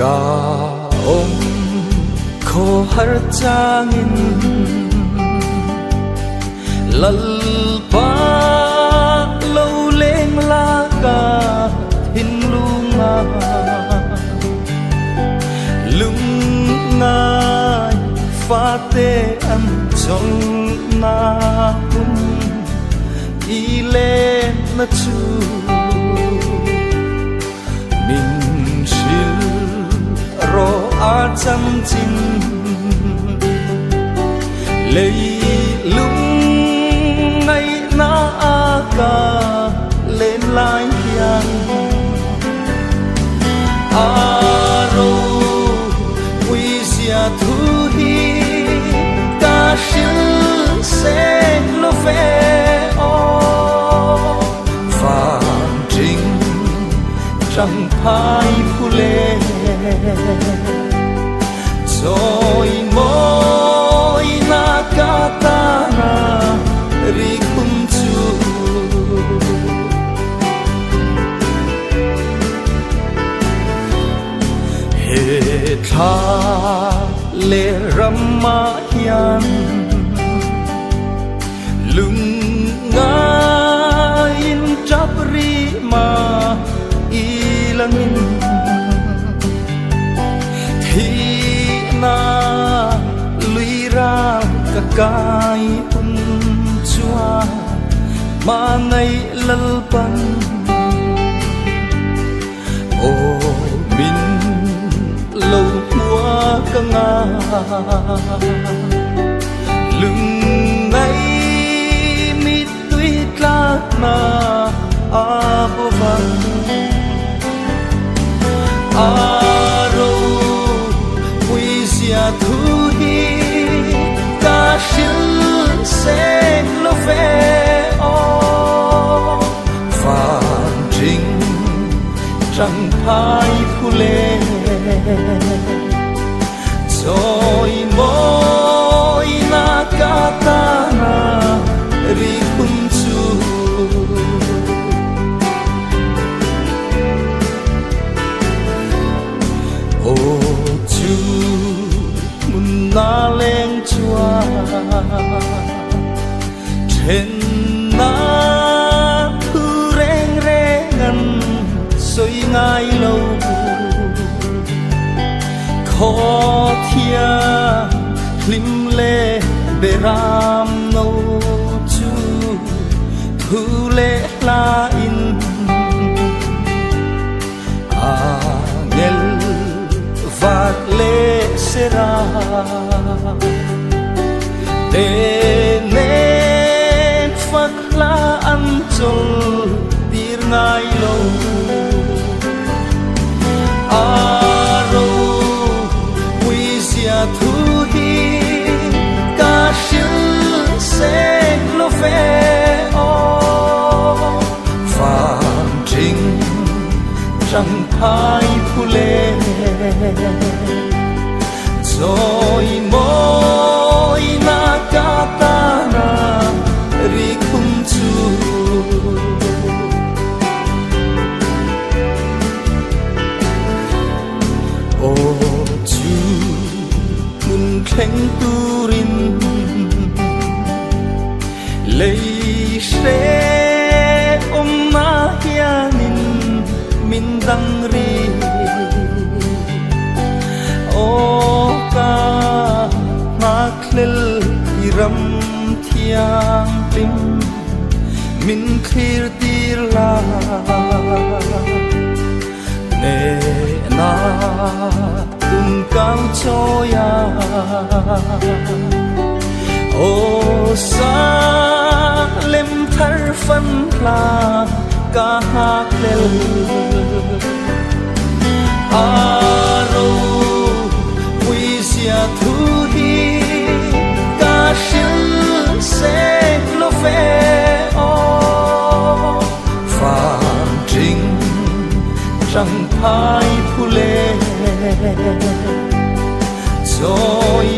cả ông khô har changin lal pa lâu lên la cả hin lunga lung ngai pha te am chong na i lên na chu min shil ro a cham chin lei lung ngày na a ca lên lai hiang a ro quy sia thu hi ta shil se lo ve o vàng trinh trăng phai phu lê rồi môi na ca ta na ri khum chu he tha le ramma hian lung nga in chapri ma ilangin thi na lui ra ka kai chua ma ngày lal pan o min lâu qua ka nga lưng ngày mi tuyết la na a bo van a ro quy sia thu hi ta shil se lo ve o vàng trinh trăng phai phu lê rồi môi na ca ta na ri khum chu ô chu mun na leng chua trên na thu reng rengan soi ngai lâu khó thia lim lê bê ram nâu chu thu lê la in a ngel vạt lê sera để nên phật la ăn chol dir ngai lâu a ro quy sia thu hi ca shil se lo ve o vàng trinh trăng phai phu lê rồi môi na ca ta na ri khum chu ô chu mun khleng turin lei se na hianin min dang ri o ka na khlel iram thiang tim min khir tir la ne na tung kang choya o sa lem thar fan la ka haklel aro quy sia thu hi ka shil se lo ve o vàng trinh trăng phai phu lê rồi